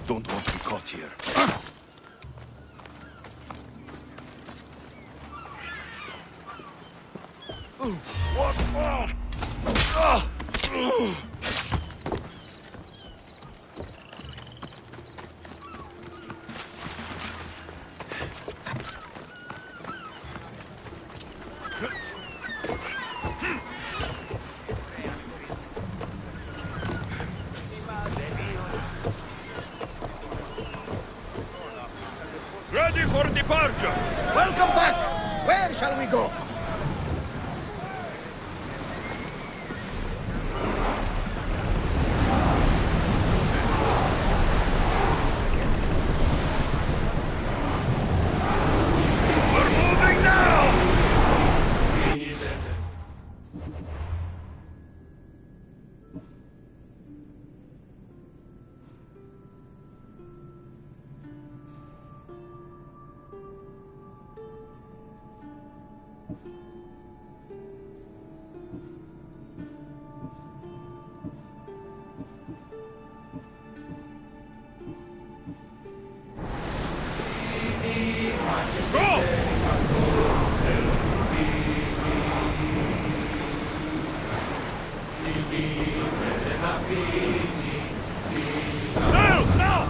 Don't want to be caught here. What? Ready for departure! Welcome back! Where shall we go? We're moving now! Sails now!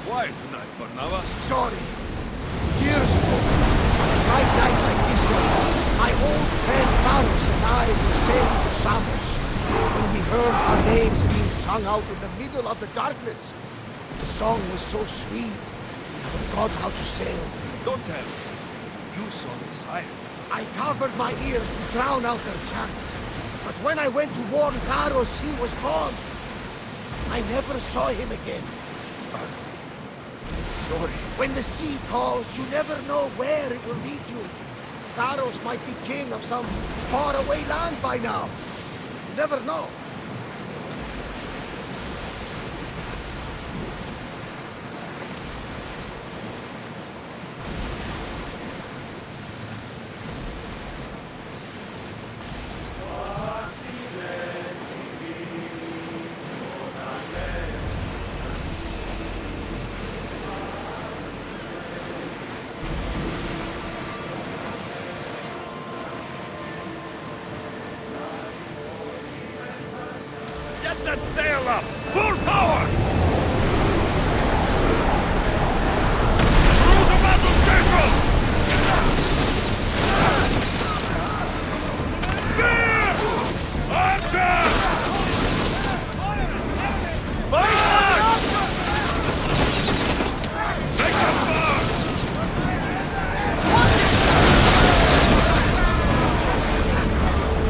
Quiet tonight, Barnabas. Sorry. Years ago, my night like this one, my old friend Maros and I were sailing to Samos when we heard our names being sung out in the middle of the darkness. The song was so sweet, we forgot how to sail. Don't tell me. You saw the sirens. I covered my ears to drown out their chants. But when I went to warn Maros, he was gone. I never saw him again. Sorry. When the sea calls, you never know where it will lead you. Taros might be king of some faraway land by now. You never know. Get that sail up! Full power! Through the battle stations! There! Archers! Back! Take them back!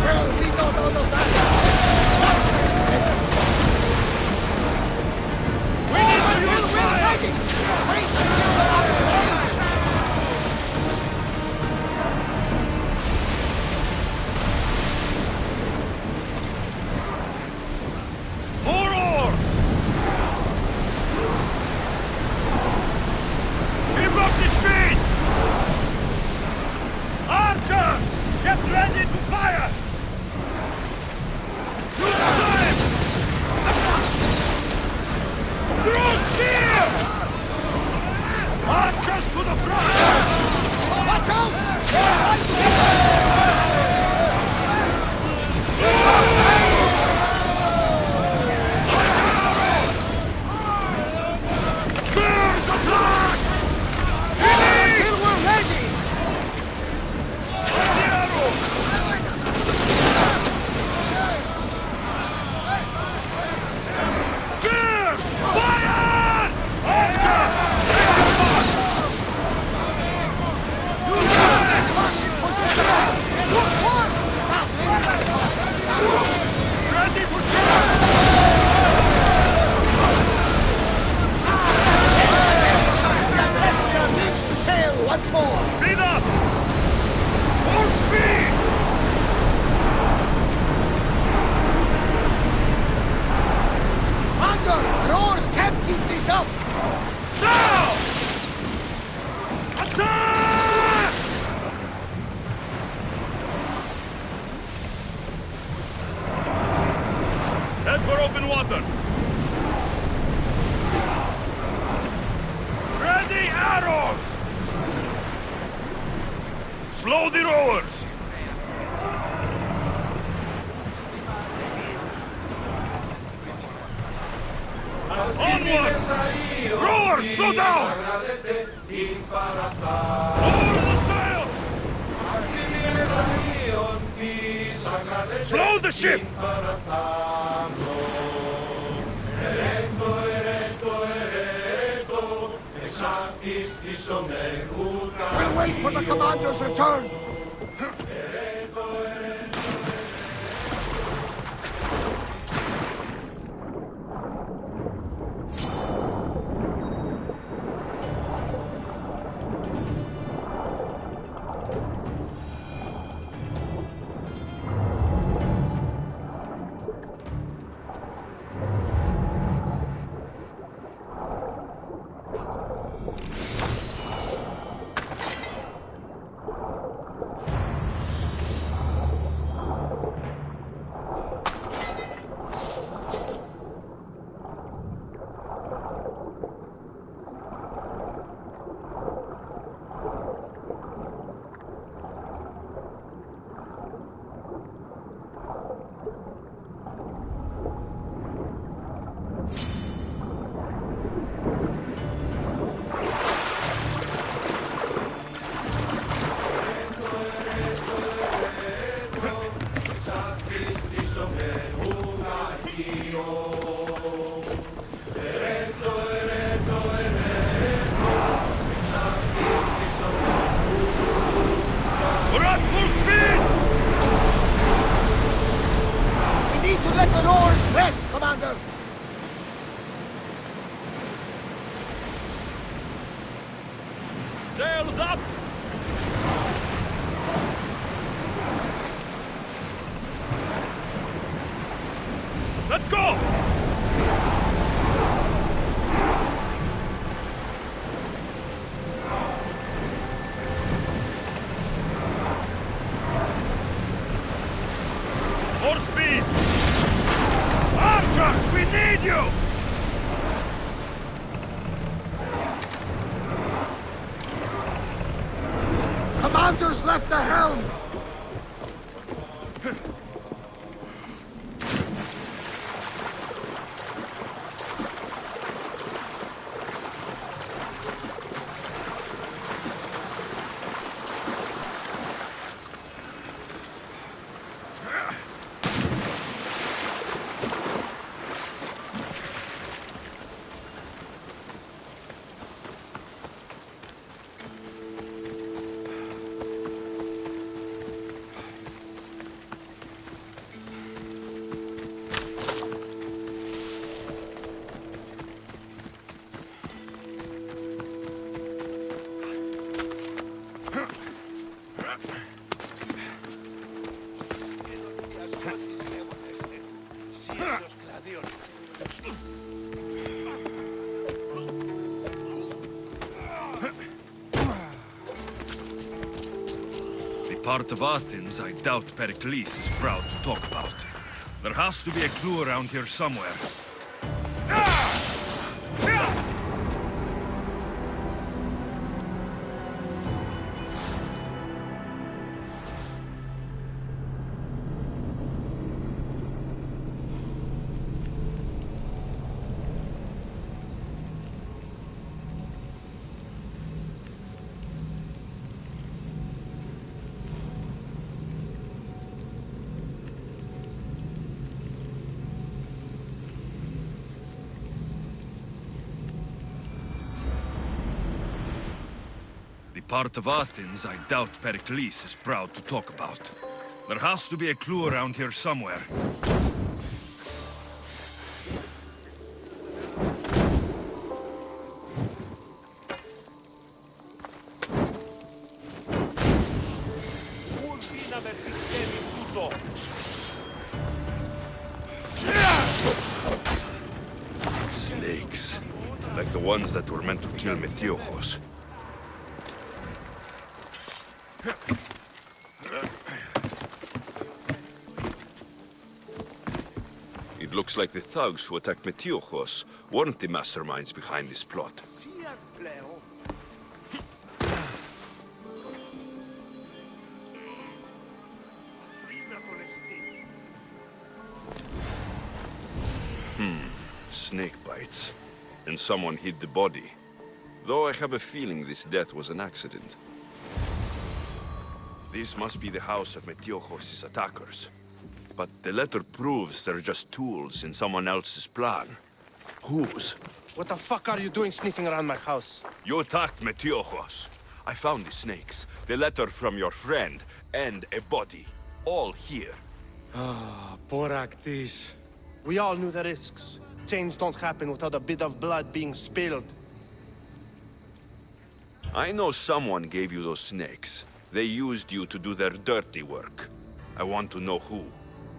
Well, we got all of that. We need to use fire! Wait until we're out of range! More oars! Keep up the speed! Archers! Get ready to fire! Use time! Throw spear! Archers to the front! Watch out! Our oars can't keep this up! Now! Attack! Head for open water. Ready arrows! Slow the rowers! Onward! Rowers, slow down! Lower the sails! Slow the ship! We'll wait for the commander's return! We're at full speed! We need to let the oars rest, Commander! Sails up! Let's go! More speed! Archers, we need you! Commander's left the helm! Part of Athens I doubt Pericles is proud to talk about. There has to be a clue around here somewhere. Part of Athens I doubt Pericles is proud to talk about. There has to be a clue around here somewhere. Snakes. Like the ones that were meant to kill Metiochos. It looks like the thugs who attacked Metiochos weren't the masterminds behind this plot. Snake bites. And someone hid the body. Though I have a feeling this death was an accident. This must be the house of Metiochos' attackers. But the letter proves they're just tools in someone else's plan. Whose? What the fuck are you doing sniffing around my house? You attacked Metiochos. I found the snakes, the letter from your friend, and a body. All here. Poraktis. We all knew the risks. Change don't happen without a bit of blood being spilled. I know someone gave you those snakes. They used you to do their dirty work. I want to know who.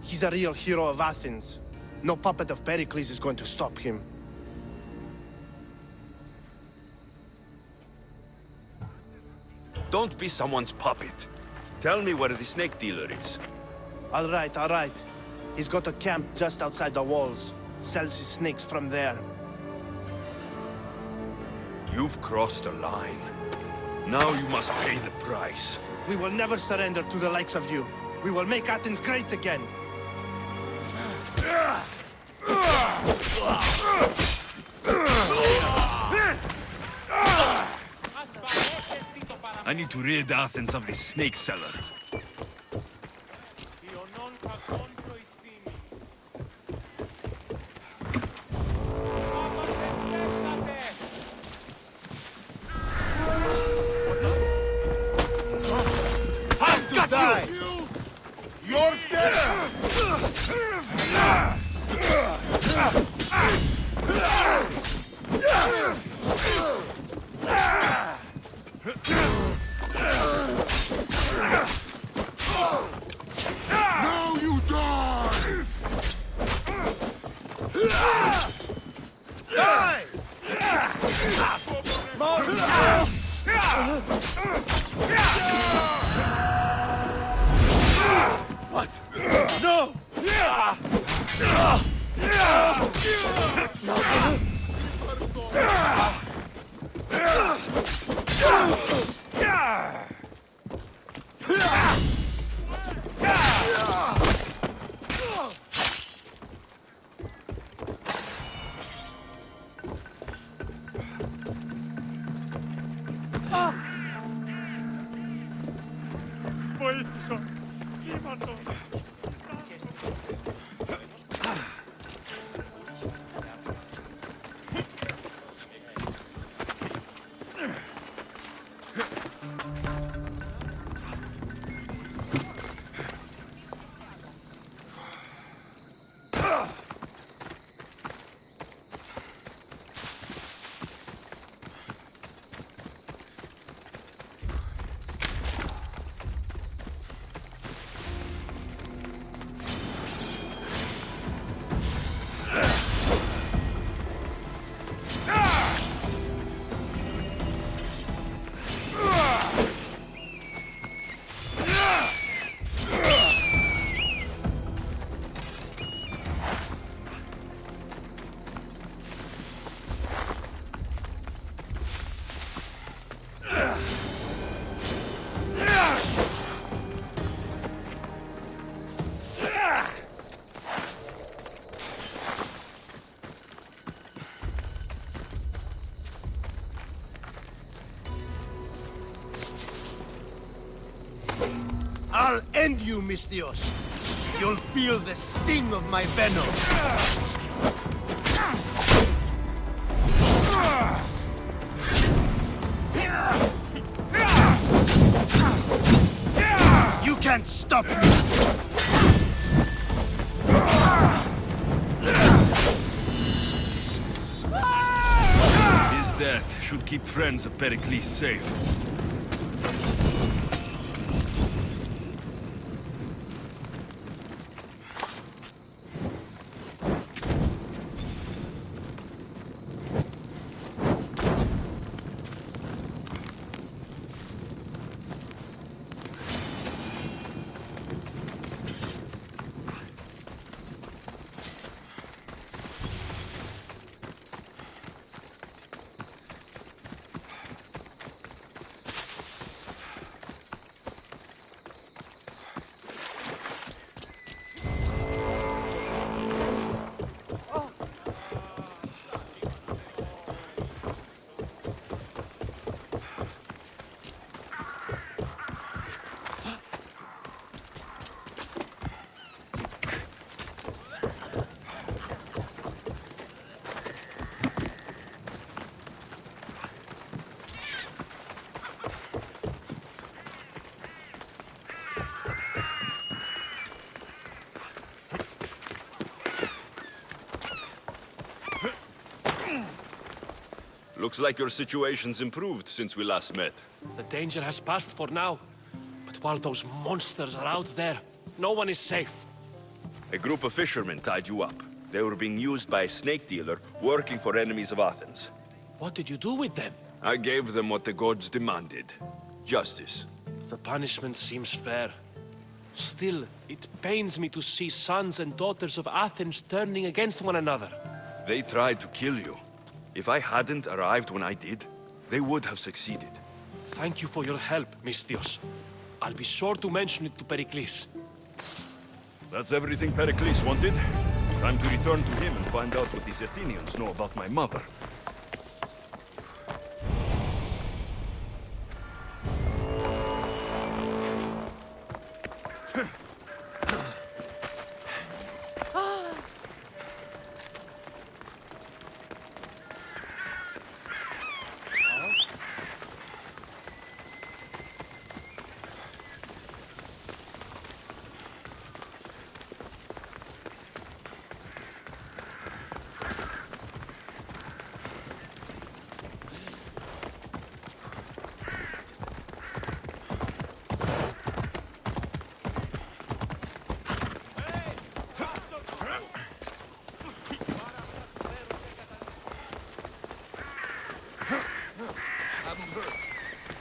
He's a real hero of Athens. No puppet of Pericles is going to stop him. Don't be someone's puppet. Tell me where the snake dealer is. All right. He's got a camp just outside the walls. Sells his snakes from there. You've crossed a line. Now you must pay the price. We will never surrender to the likes of you. We will make Athens great again. I need to rid Athens of this snake seller. You're dead! Now you die! Die! What? No! I'll end you, Misthios. You'll feel the sting of my venom. You can't stop me! His death should keep friends of Pericles safe. Looks like your situation's improved since we last met. The danger has passed for now. But while those monsters are out there, no one is safe. A group of fishermen tied you up. They were being used by a snake dealer working for enemies of Athens. What did you do with them? I gave them what the gods demanded. Justice. The punishment seems fair. Still, it pains me to see sons and daughters of Athens turning against one another. They tried to kill you. If I hadn't arrived when I did, they would have succeeded. Thank you for your help, Misthios. I'll be sure to mention it to Pericles. That's everything Pericles wanted. Time to return to him and find out what these Athenians know about my mother.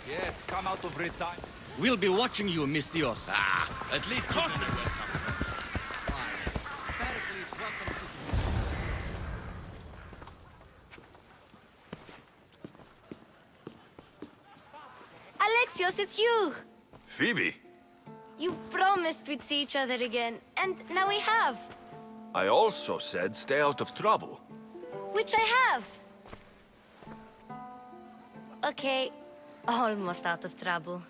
Yes, come out of retirement. We'll be watching you, Misthios. At least give them a welcome. Pericles, welcome to... Alexios, it's you! Phoebe, You promised we'd see each other again, and now we have. I also said stay out of trouble. Which I have. Okay, almost out of trouble.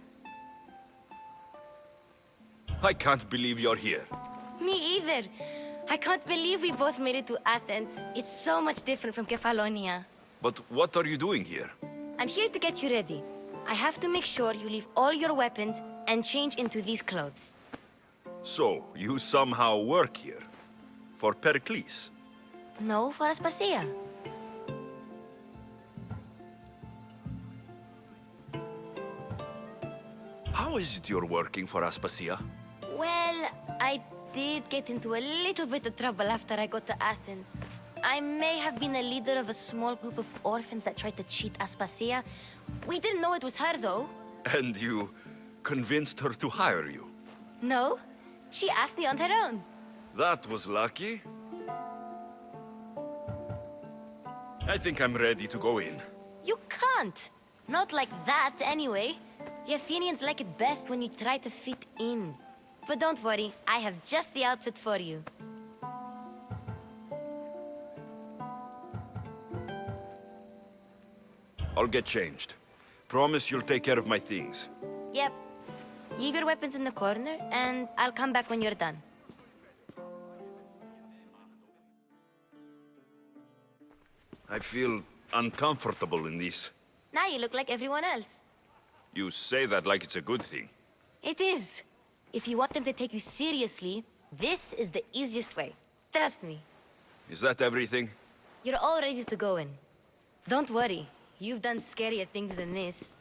I can't believe you're here. Me either. I can't believe we both made it to Athens. It's so much different from Kefalonia. But what are you doing here? I'm here to get you ready. I have to make sure you leave all your weapons and change into these clothes. So, you somehow work here? For Pericles? No, for Aspasia. How is it you're working for Aspasia? Well, I did get into a little bit of trouble after I got to Athens. I may have been a leader of a small group of orphans that tried to cheat Aspasia. We didn't know it was her, though. And you convinced her to hire you? No, she asked me on her own. That was lucky. I think I'm ready to go in. You can't. Not like that, anyway. The Athenians like it best when you try to fit in. But don't worry, I have just the outfit for you. I'll get changed. Promise you'll take care of my things. Yep. Leave your weapons in the corner, and I'll come back when you're done. I feel uncomfortable in this. Now you look like everyone else. You say that like it's a good thing. It is. If you want them to take you seriously, this is the easiest way. Trust me. Is that everything? You're all ready to go in. Don't worry. You've done scarier things than this.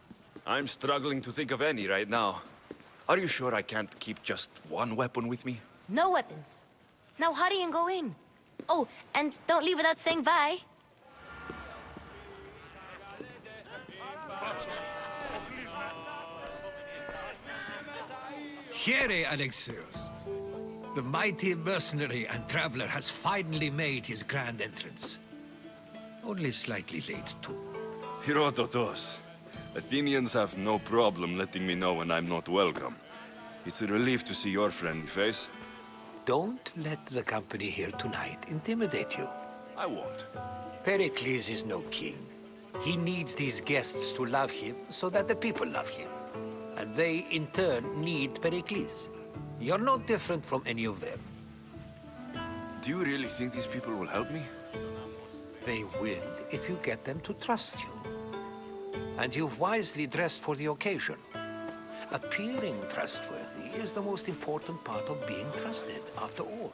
I'm struggling to think of any right now. Are you sure I can't keep just one weapon with me? No weapons. Now hurry and go in. Oh, and don't leave without saying bye. Here, Alexios. The mighty mercenary and traveler has finally made his grand entrance. Only slightly late, too. Herodotos. Athenians have no problem letting me know when I'm not welcome. It's a relief to see your friendly face. Don't let the company here tonight intimidate you. I won't. Pericles is no king. He needs these guests to love him so that the people love him. And they, in turn, need Pericles. You're no different from any of them. Do you really think these people will help me? They will if you get them to trust you. And you've wisely dressed for the occasion. Appearing trustworthy is the most important part of being trusted, after all.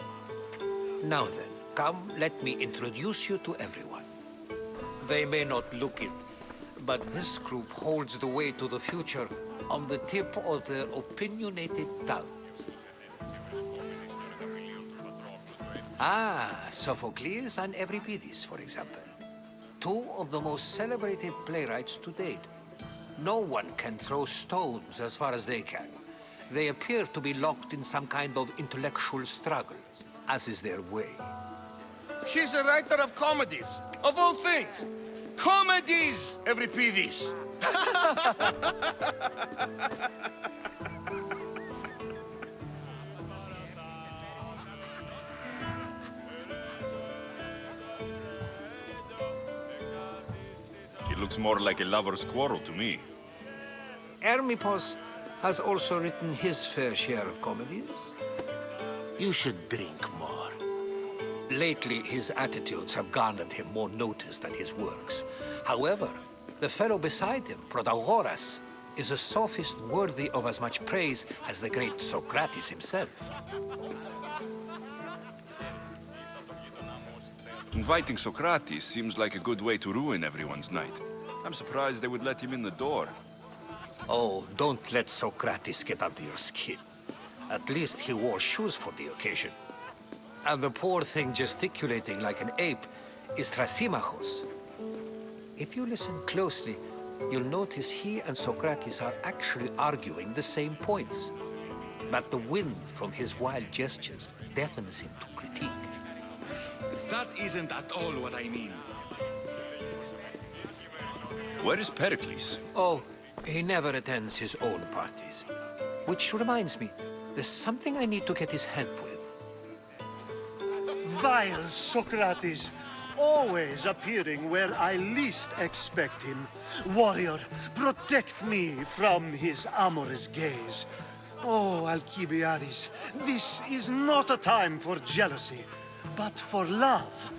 Now then, come, let me introduce you to everyone. They may not look it, but this group holds the way to the future on the tip of their opinionated tongues. Ah, Sophocles and Euripides, for example. Two of the most celebrated playwrights to date. No one can throw stones as far as they can. They appear to be locked in some kind of intellectual struggle, as is their way. He's a writer of comedies, of all things. Comedies, Euripides. It looks more like a lover's quarrel to me. Hermippos has also written his fair share of comedies. You should drink more. Lately, his attitudes have garnered him more notice than his works. However, the fellow beside him, Protagoras, is a sophist worthy of as much praise as the great Socrates himself. Inviting Socrates seems like a good way to ruin everyone's night. I'm surprised they would let him in the door. Oh, don't let Socrates get under your skin. At least he wore shoes for the occasion. And the poor thing gesticulating like an ape is Thrasymachos. If you listen closely, you'll notice he and Socrates are actually arguing the same points. But the wind from his wild gestures deafens him to critique. That isn't at all what I mean. Where is Pericles? Oh, he never attends his own parties. Which reminds me, there's something I need to get his help with. Vile Socrates, always appearing where I least expect him. Warrior, protect me from his amorous gaze. Oh, Alcibiades, this is not a time for jealousy, but for love.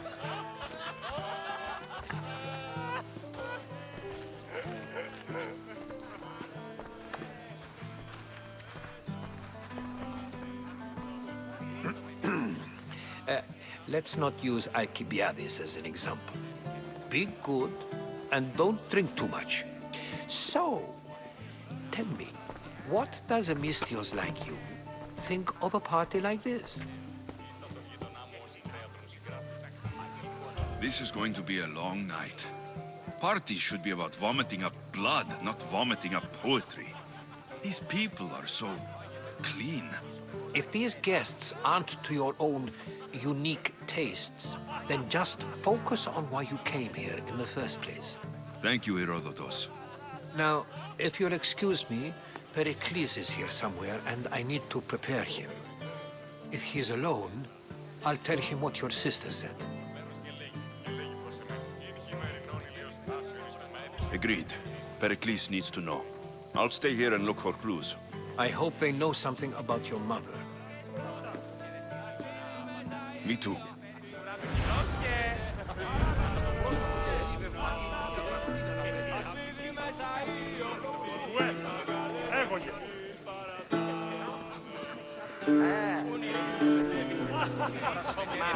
Let's not use Alcibiades as an example. Be good, and don't drink too much. So, tell me, what does a Mystios like you think of a party like this? This is going to be a long night. Parties should be about vomiting up blood, not vomiting up poetry. These people are so clean. If these guests aren't to your own unique tastes, then just focus on why you came here in the first place. Thank you, Herodotus. Now, if you'll excuse me, Pericles is here somewhere, and I need to prepare him. If he's alone, I'll tell him what your sister said. Agreed. Pericles needs to know. I'll stay here and look for clues. I hope they know something about your mother. Me too.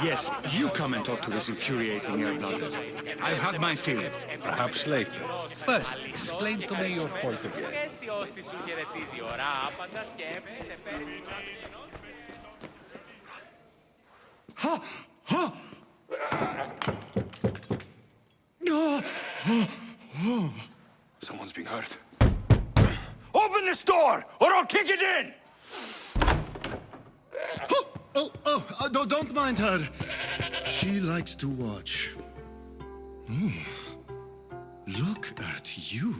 Yes, you come and talk to this infuriating air-blooded. I've had my fill. Perhaps later. First, explain to me your point of view. Someone's being hurt. Open this door, or I'll kick it in! Don't mind her. She likes to watch. Look at you.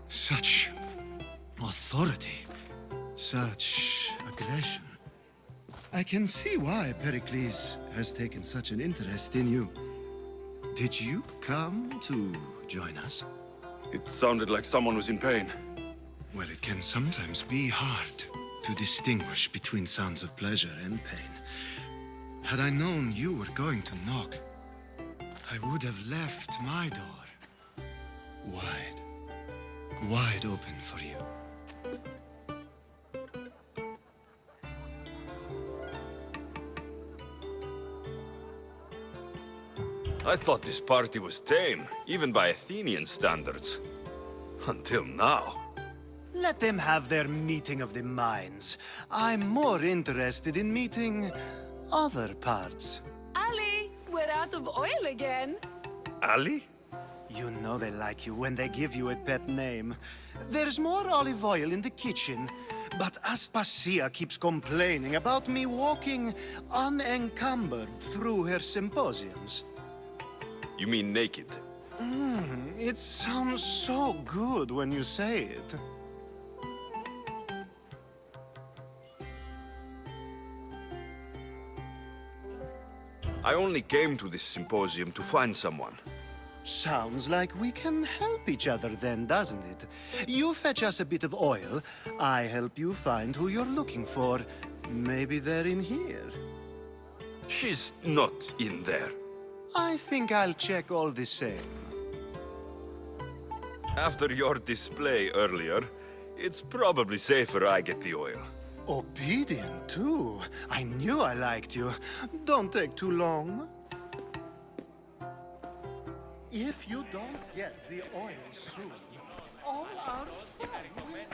Such authority. Such aggression. I can see why Pericles has taken such an interest in you. Did you come to join us? It sounded like someone was in pain. Well, it can sometimes be hard to distinguish between sounds of pleasure and pain. Had I known you were going to knock, I would have left my door wide open for you. I thought this party was tame, even by Athenian standards. Until now. Let them have their meeting of the minds. I'm more interested in meeting other parts. Ali, we're out of oil again. Ali? You know they like you when they give you a pet name. There's more olive oil in the kitchen, but Aspasia keeps complaining about me walking unencumbered through her symposiums. You mean naked? It sounds so good when you say it. I only came to this symposium to find someone. Sounds like we can help each other then, doesn't it? You fetch us a bit of oil, I help you find who you're looking for. Maybe they're in here. She's not in there. I think I'll check all the same. After your display earlier, it's probably safer I get the oil. Obedient, too. I knew I liked you. Don't take too long. If you don't get the oil soon, all our fun will end.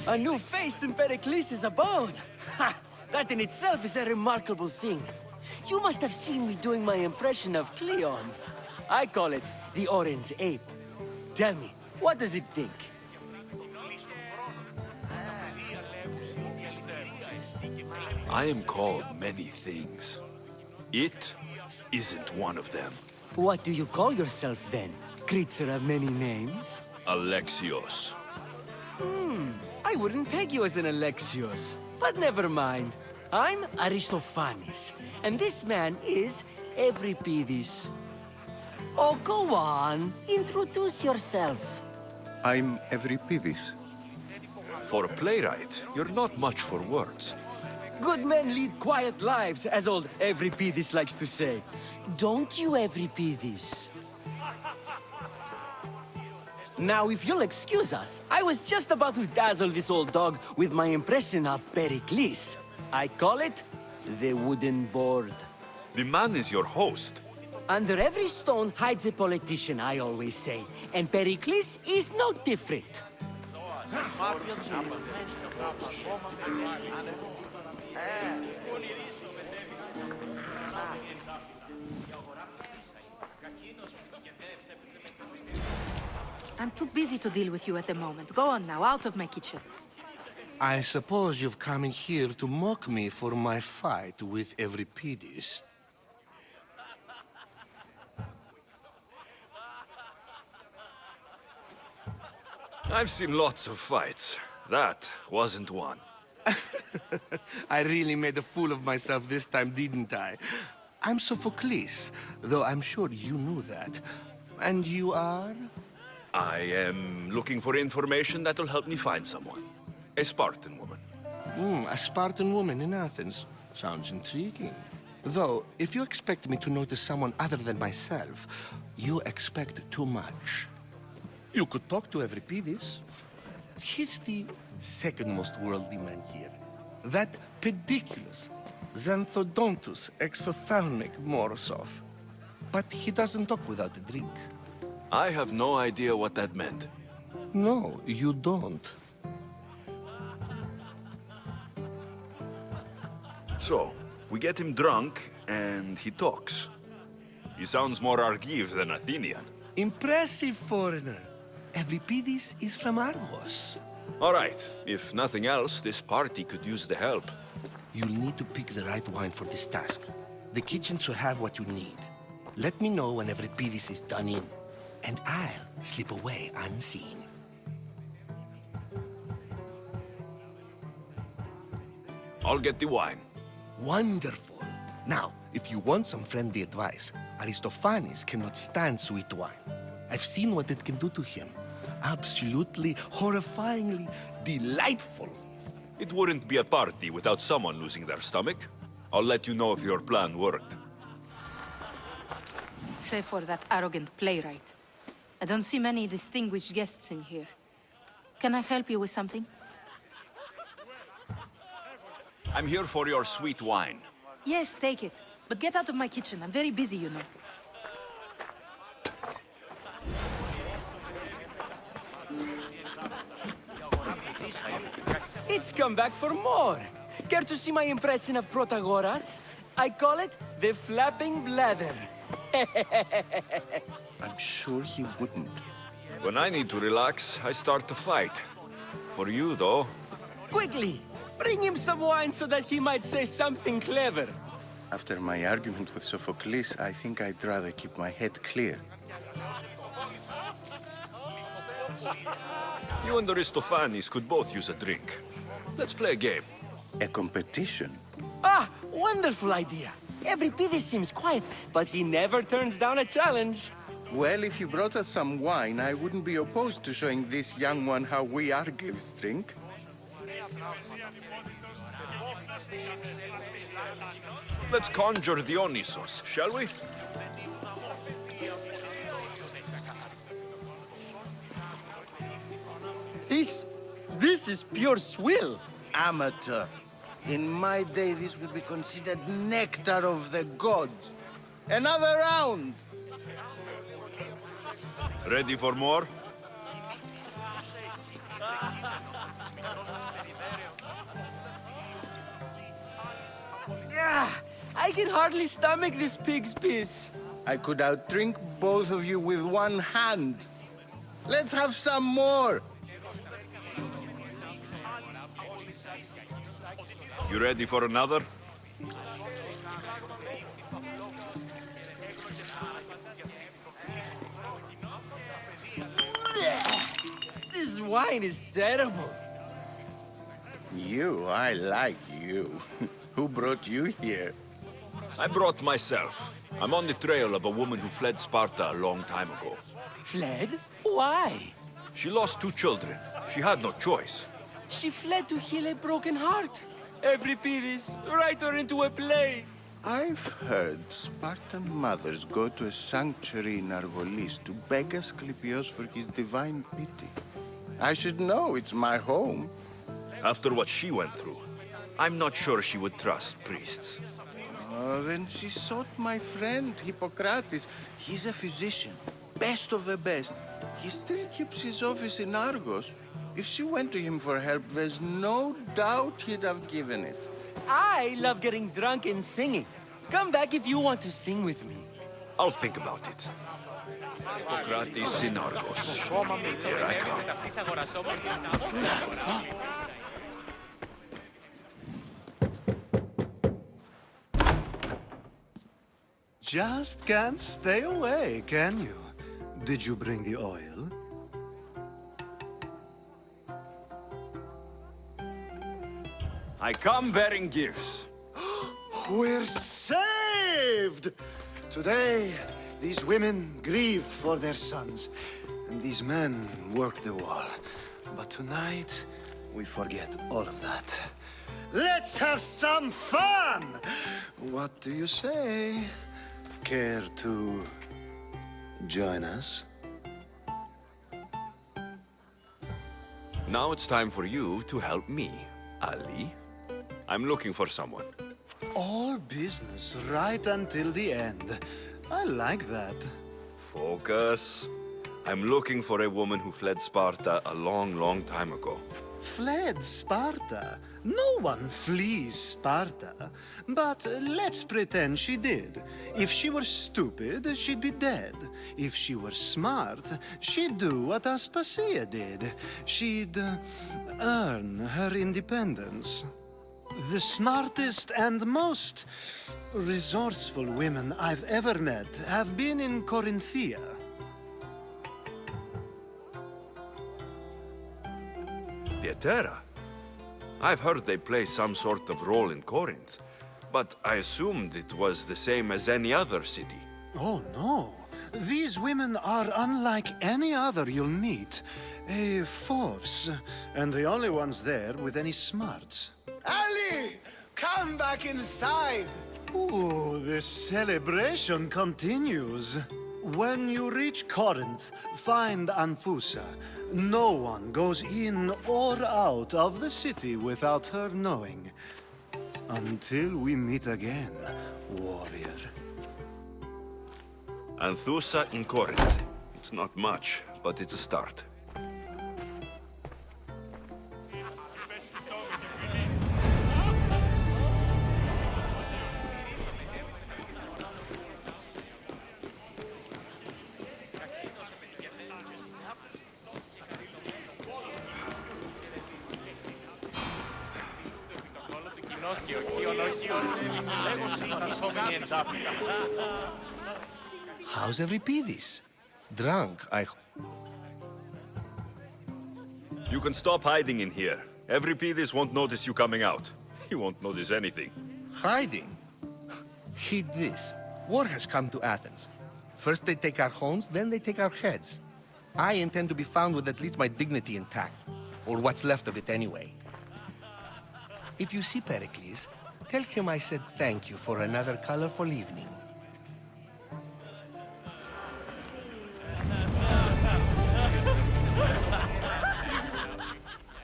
A new face in Pericles' abode! Ha! That in itself is a remarkable thing. You must have seen me doing my impression of Cleon. I call it the Orange Ape. Tell me, what does it think? I am called many things. It isn't one of them. What do you call yourself then? Creature of many names? Alexios. I wouldn't peg you as an Alexios, but never mind. I'm Aristophanes, and this man is Euripides. Oh, go on. Introduce yourself. I'm Euripides. For a playwright, you're not much for words. Good men lead quiet lives, as old Euripides likes to say. Don't you, Euripides? Now, if you'll excuse us, I was just about to dazzle this old dog with my impression of Pericles. I call it the wooden board. The man is your host. Under every stone hides a politician, I always say. And Pericles is no different. I'm too busy to deal with you at the moment. Go on now, out of my kitchen. I suppose you've come in here to mock me for my fight with Euripides. I've seen lots of fights. That wasn't one. I really made a fool of myself this time, didn't I? I'm Sophocles, though I'm sure you knew that. And you are? I am looking for information that'll help me find someone. A Spartan woman. A Spartan woman in Athens. Sounds intriguing. Though, if you expect me to notice someone other than myself, you expect too much. You could talk to Euripides. He's the second most worldly man here. That pediculous Xanthodontus exophthalmic Morosov. But he doesn't talk without a drink. I have no idea what that meant. No, you don't. So, we get him drunk, and he talks. He sounds more Argive than Athenian. Impressive foreigner. Euripides is from Argos. All right. If nothing else, this party could use the help. You'll need to pick the right wine for this task. The kitchen should have what you need. Let me know when Euripides is done in, and I'll slip away unseen. I'll get the wine. Wonderful. Now, if you want some friendly advice, Aristophanes cannot stand sweet wine. I've seen what it can do to him. Absolutely, horrifyingly delightful. It wouldn't be a party without someone losing their stomach. I'll let you know if your plan worked. Save for that arrogant playwright. I don't see many distinguished guests in here. Can I help you with something? I'm here for your sweet wine. Yes, take it. But get out of my kitchen. I'm very busy, you know. It's come back for more. Care to see my impression of Protagoras? I call it the flapping bladder. I'm sure he wouldn't. When I need to relax, I start to fight. For you, though. Quickly, bring him some wine so that he might say something clever. After my argument with Sophocles, I think I'd rather keep my head clear. You and Aristophanes could both use a drink. Let's play a game. A competition? Ah, wonderful idea. Every Pidis seems quiet, but he never turns down a challenge. Well, if you brought us some wine, I wouldn't be opposed to showing this young one how we Argives drink. Let's conjure Dionysos, shall we? This is pure swill. Amateur. In my day, this would be considered nectar of the gods. Another round! Ready for more? Yeah, I can hardly stomach this pig's piss. I could outdrink both of you with one hand. Let's have some more! You ready for another? This wine is terrible. I like you. Who brought you here? I brought myself. I'm on the trail of a woman who fled Sparta a long time ago. Fled? Why? She lost 2 children. She had no choice. She fled to heal a broken heart. Every Pidis, write her into a play. I've heard Spartan mothers go to a sanctuary in Argolis to beg Asclepios for his divine pity. I should know, it's my home. After what she went through, I'm not sure she would trust priests. Oh, then she sought my friend, Hippocrates. He's a physician, best of the best. He still keeps his office in Argos. If she went to him for help, there's no doubt he'd have given it. I love getting drunk and singing. Come back if you want to sing with me. I'll think about it. Hippocrates in Argos. Here I come. Just can't stay away, can you? Did you bring the oil? I come bearing gifts. We're saved! Today, these women grieved for their sons, and these men worked the wall. But tonight, we forget all of that. Let's have some fun! What do you say? Care to join us? Now it's time for you to help me, Ali. I'm looking for someone. All business right until the end. I like that. Focus. I'm looking for a woman who fled Sparta a long, long time ago. Fled Sparta? No one flees Sparta. But let's pretend she did. If she were stupid, she'd be dead. If she were smart, she'd do what Aspasia did. She'd earn her independence. The smartest and most resourceful women I've ever met have been in Corinthia. Pietera? I've heard they play some sort of role in Corinth, but I assumed it was the same as any other city. Oh, no. These women are unlike any other you'll meet. A force, and the only ones there with any smarts. Ali! Come back inside! Ooh, the celebration continues. When you reach Corinth, find Anthusa. No one goes in or out of the city without her knowing. Until we meet again, warrior. Anthusa in Corinth. It's not much, but it's a start. How's Euripides? Drunk, I... You can stop hiding in here. Euripides won't notice you coming out. He won't notice anything. Hiding? Heed this. War has come to Athens. First they take our homes, then they take our heads. I intend to be found with at least my dignity intact. Or what's left of it anyway. If you see Pericles, tell him I said thank you for another colorful evening.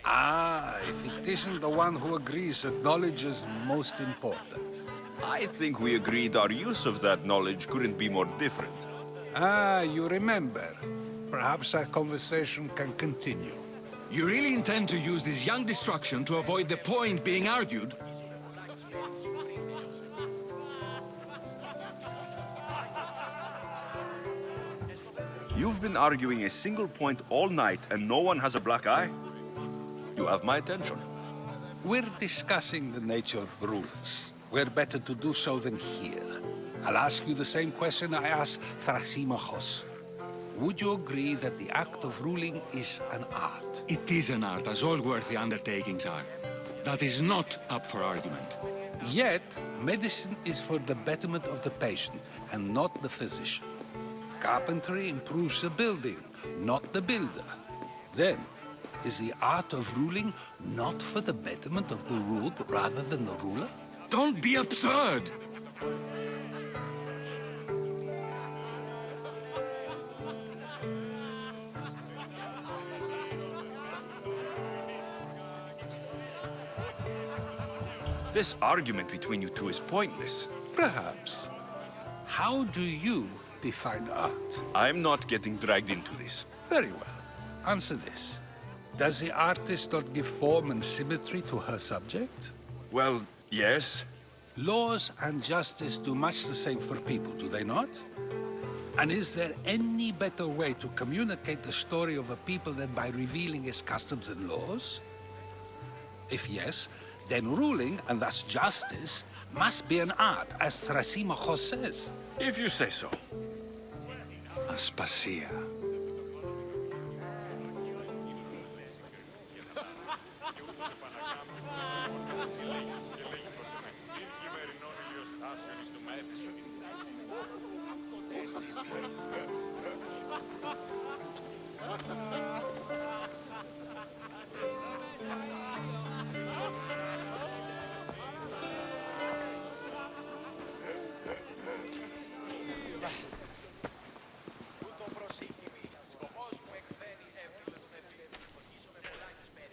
Ah, if it isn't the one who agrees that knowledge is most important. I think we agreed our use of that knowledge couldn't be more different. Ah, you remember. Perhaps our conversation can continue. You really intend to use this young destruction to avoid the point being argued? You've been arguing a single point all night and no one has a black eye? You have my attention. We're discussing the nature of rulers. Where better to do so than here? I'll ask you the same question I asked Thrasymachos. Would you agree that the act of ruling is an art? It is an art, as all worthy undertakings are. That is not up for argument. Yet, medicine is for the betterment of the patient, and not the physician. Carpentry improves the building, not the builder. Then, is the art of ruling not for the betterment of the ruled rather than the ruler? Don't be absurd! This argument between you two is pointless. Perhaps. How do you define art? I'm not getting dragged into this. Very well. Answer this. Does the artist not give form and symmetry to her subject? Well, yes. Laws and justice do much the same for people, do they not? And is there any better way to communicate the story of a people than by revealing its customs and laws? If yes, then ruling, and thus justice, must be an art, as Thrasymachos says. If you say so. Aspasia.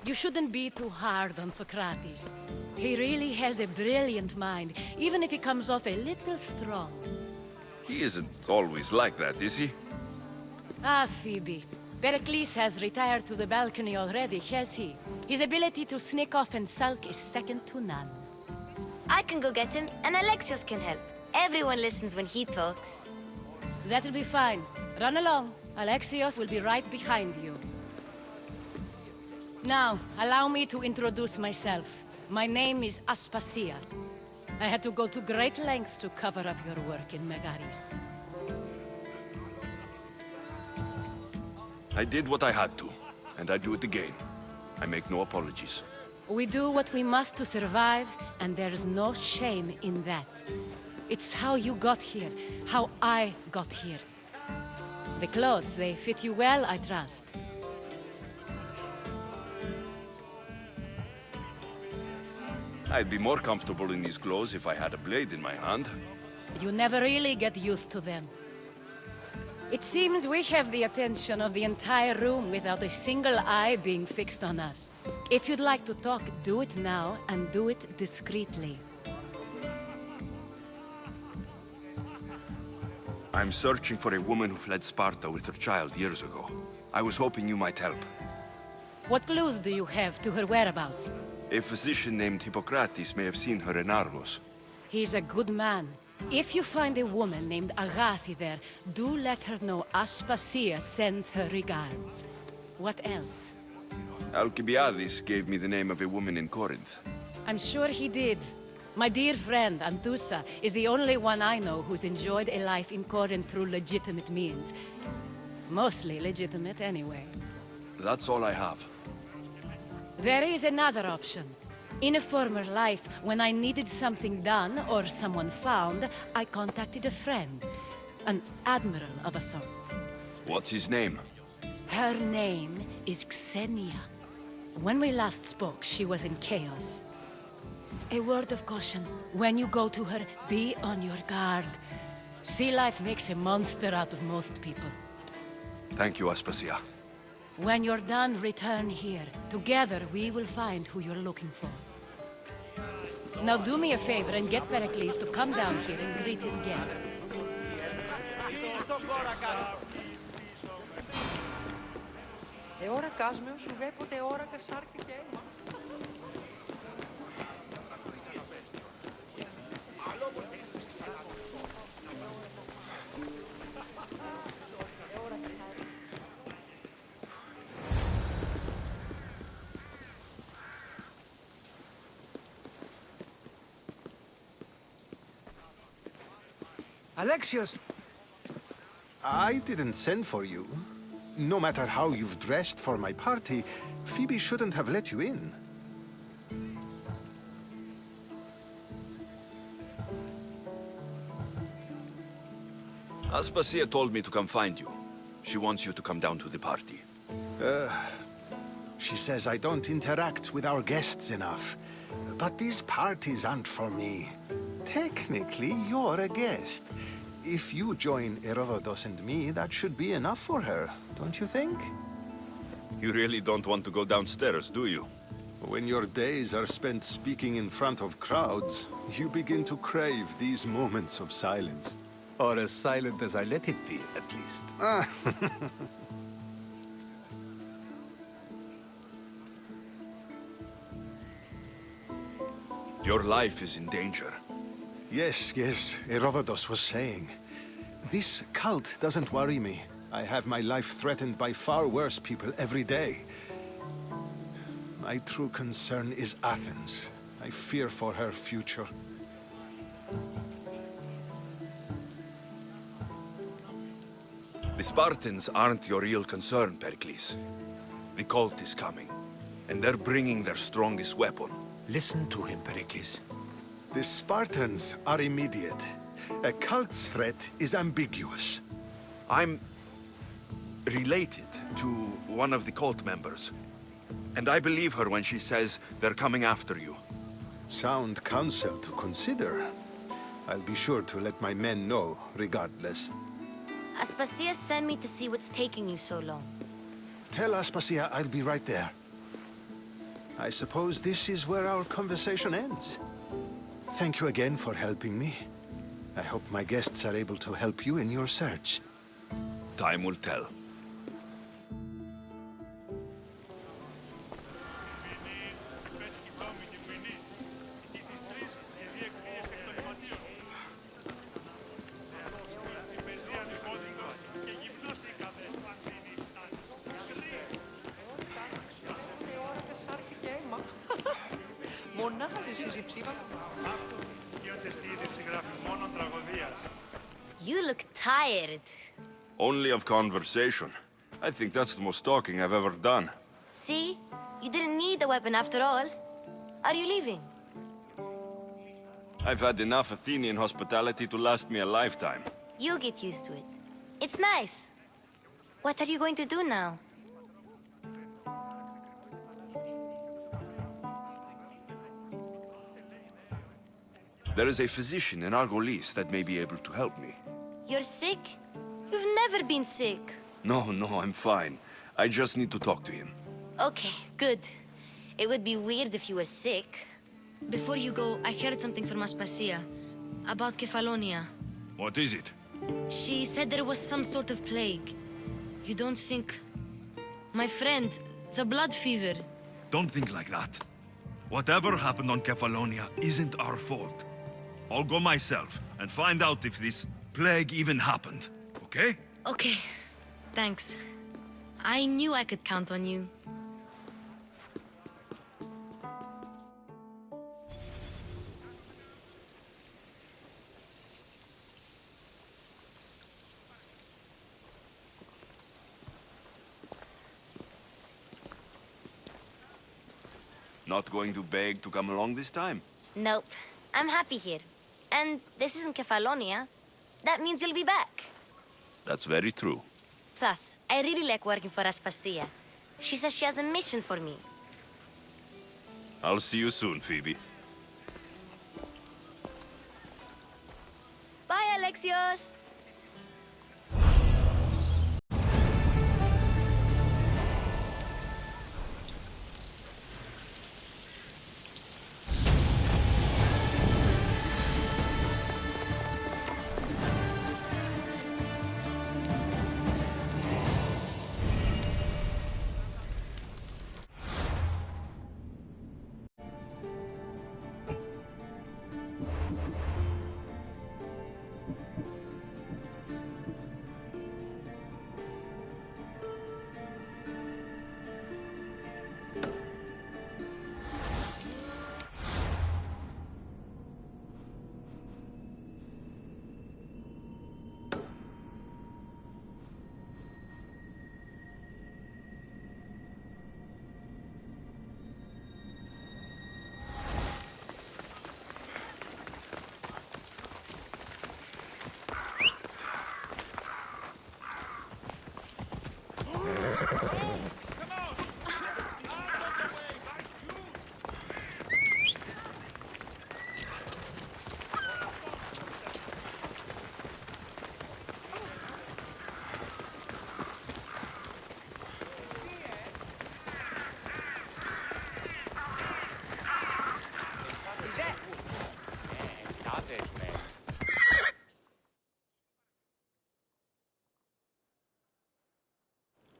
You shouldn't be too hard on Socrates. He really has a brilliant mind, even if he comes off a little strong. He isn't always like that, is he? Ah, Phoebe. Pericles has retired to the balcony already, has he? His ability to sneak off and sulk is second to none. I can go get him, and Alexios can help. Everyone listens when he talks. That'll be fine. Run along. Alexios will be right behind you. Now, allow me to introduce myself. My name is Aspasia. I had to go to great lengths to cover up your work in Megaris. I did what I had to, and I do it again. I make no apologies. We do what we must to survive, and there's no shame in that. It's how you got here, how I got here. The clothes, they fit you well, I trust. I'd be more comfortable in these clothes if I had a blade in my hand. You never really get used to them. It seems we have the attention of the entire room without a single eye being fixed on us. If you'd like to talk, do it now, and do it discreetly. I'm searching for a woman who fled Sparta with her child years ago. I was hoping you might help. What clues do you have to her whereabouts? A physician named Hippocrates may have seen her in Argos. He's a good man. If you find a woman named Agathi there, do let her know Aspasia sends her regards. What else? Alcibiades gave me the name of a woman in Corinth. I'm sure he did. My dear friend, Anthusa, is the only one I know who's enjoyed a life in Corinth through legitimate means. Mostly legitimate, anyway. That's all I have. There is another option. In a former life, when I needed something done or someone found, I contacted a friend. An admiral of a sort. What's his name? Her name is Xenia. When we last spoke, she was in chaos. A word of caution. When you go to her, be on your guard. Sea life makes a monster out of most people. Thank you, Aspasia. When you're done, return here. Together, we will find who you're looking for. Now do me a favor and get Pericles to come down here and greet his guests. Alexios! I didn't send for you. No matter how you've dressed for my party, Phoebe shouldn't have let you in. Aspasia told me to come find you. She wants you to come down to the party. She says I don't interact with our guests enough. But these parties aren't for me. Technically, you're a guest. If you join Herodotus and me, that should be enough for her, don't you think? You really don't want to go downstairs, do you? When your days are spent speaking in front of crowds, you begin to crave these moments of silence. Or as silent as I let it be, at least. Your life is in danger. Yes, Herodotus was saying. This cult doesn't worry me. I have my life threatened by far worse people every day. My true concern is Athens. I fear for her future. The Spartans aren't your real concern, Pericles. The cult is coming, and they're bringing their strongest weapon. Listen to him, Pericles. The Spartans are immediate. A cult's threat is ambiguous. I'm related to one of the cult members. And I believe her when she says they're coming after you. Sound counsel to consider. I'll be sure to let my men know, regardless. Aspasia sent me to see what's taking you so long. Tell Aspasia I'll be right there. I suppose this is where our conversation ends. Thank you again for helping me. I hope my guests are able to help you in your search. Time will tell. You look tired. Only of conversation. I think that's the most talking I've ever done. See? You didn't need the weapon after all. Are you leaving? I've had enough Athenian hospitality to last me a lifetime. You'll get used to it. It's nice. What are you going to do now? There is a physician in Argolis that may be able to help me. You're sick? You've never been sick. No, I'm fine. I just need to talk to him. Okay, good. It would be weird if you were sick. Before you go, I heard something from Aspasia. About Kefalonia. What is it? She said there was some sort of plague. You don't think... My friend, the blood fever. Don't think like that. Whatever happened on Kefalonia isn't our fault. I'll go myself and find out if this plague even happened, okay? Okay, thanks. I knew I could count on you. Not going to beg to come along this time? Nope. I'm happy here. And this isn't Kefalonia. That means you'll be back. That's very true. Plus, I really like working for Aspasia. She says she has a mission for me. I'll see you soon, Phoebe. Bye, Alexios!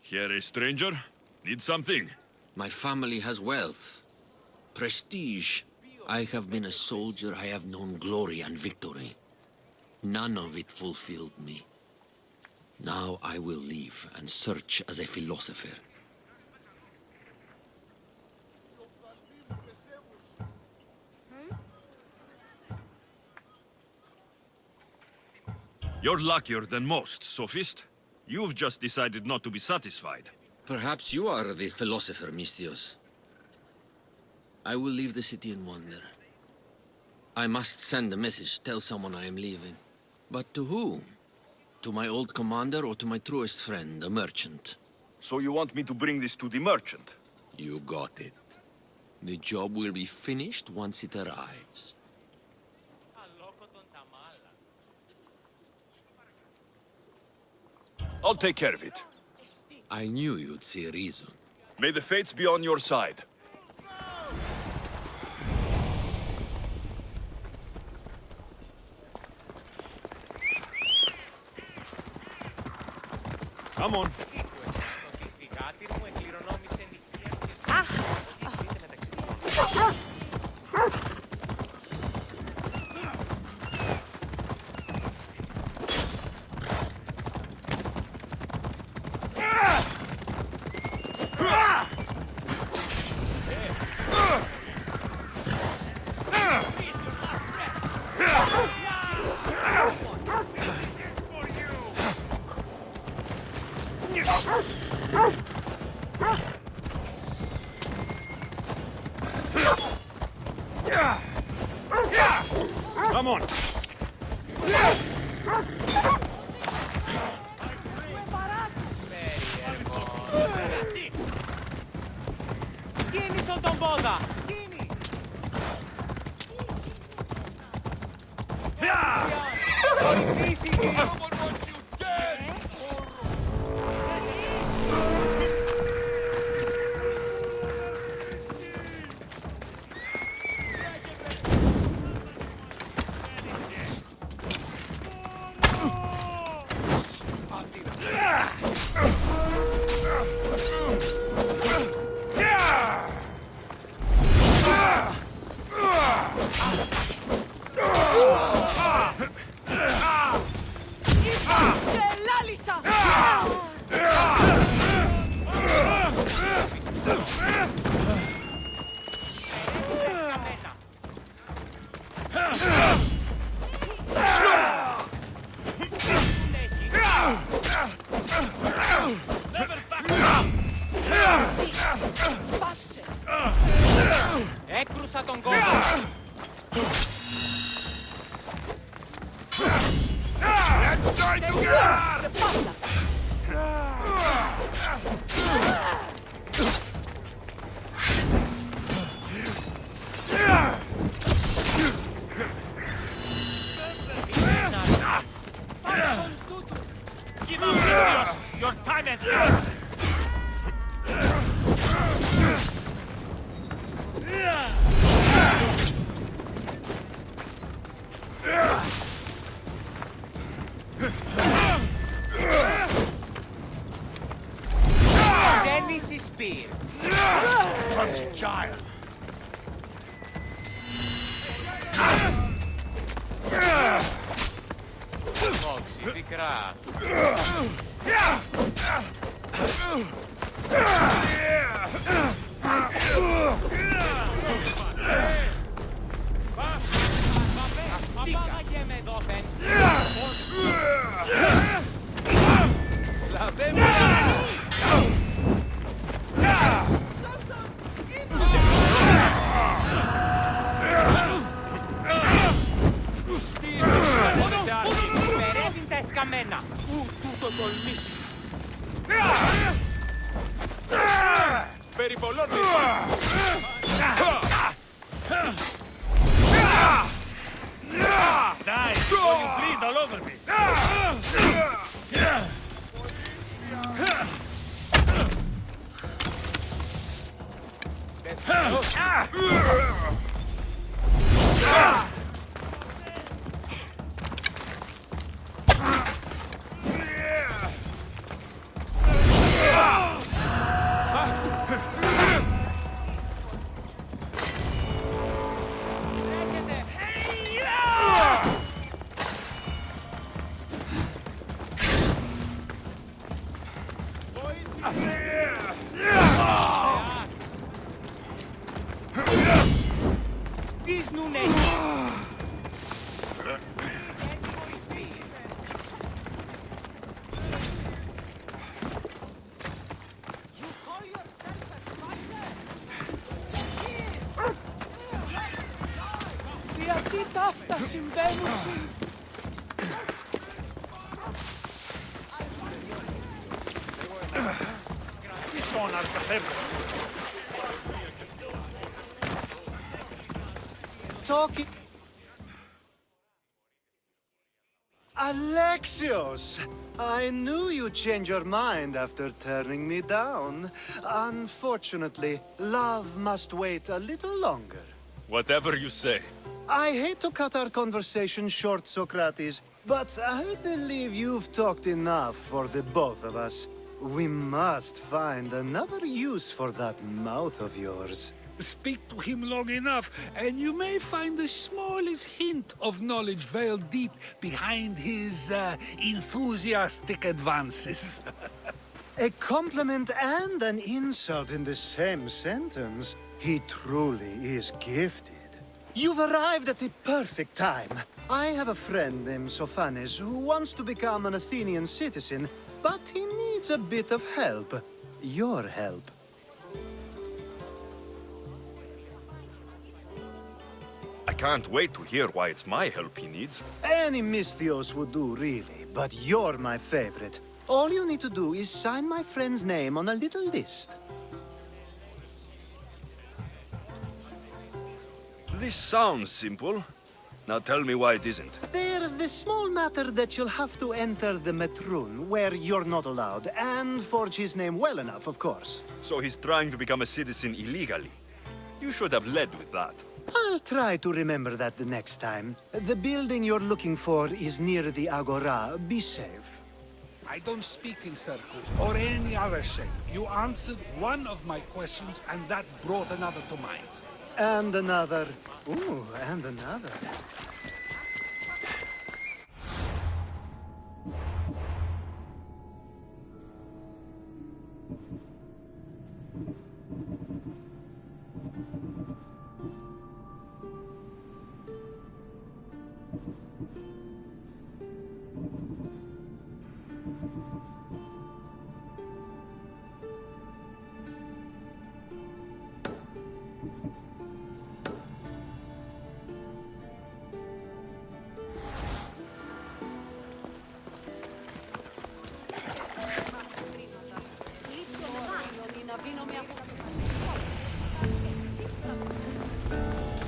Here, a stranger? Need something? My family has wealth, prestige. I have been a soldier, I have known glory and victory. None of it fulfilled me. Now I will leave and search as a philosopher. You're luckier than most, Sophist. You've just decided not to be satisfied. Perhaps you are the philosopher, Misthios. I will leave the city in wonder. I must send a message, tell someone I am leaving. But to whom? To my old commander or to my truest friend, a merchant? So you want me to bring this to the merchant? You got it. The job will be finished once it arrives. I'll take care of it. I knew you'd see reason. May the fates be on your side. Come on. Come on. Γίνει στον τον πόδα! Γίνει! Μέσα τον κόσμο! Let's join together! Give up, Alexios! Your time has come! Genesis spear! Crimson Giant! Foxy, πικρά! Απάγαγε με δόθεν! Λαβέμε! Περέβην τα εσκαμμένα! Ου τούτο τολμήσεις! Περιπολώνεις! Nice! Oh, you bleed all over me! Γιατί τα αυτά συμβαίνουν? Τι σώνας καθέμβω? Talking... Alexios! I knew you'd change your mind after turning me down. Unfortunately, love must wait a little longer. Whatever you say. I hate to cut our conversation short, Socrates, but I believe you've talked enough for the both of us. We must find another use for that mouth of yours. Speak to him long enough, and you may find the smallest hint of knowledge veiled deep behind his enthusiastic advances. A compliment and an insult in the same sentence. He truly is gifted. You've arrived at the perfect time. I have a friend named Sophanes who wants to become an Athenian citizen, but he needs a bit of help. Your help. I can't wait to hear why it's my help he needs. Any Misthios would do, really, but you're my favorite. All you need to do is sign my friend's name on a little list. This sounds simple. Now tell me why it isn't. There's the small matter that you'll have to enter the Metroon, where you're not allowed, and forge his name well enough, of course. So he's trying to become a citizen illegally. You should have led with that. I'll try to remember that the next time. The building you're looking for is near the Agora. Be safe. I don't speak in circles or any other shape. You answered one of my questions, and that brought another to mind. And another. Ooh, and another.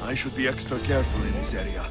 I should be extra careful in this area.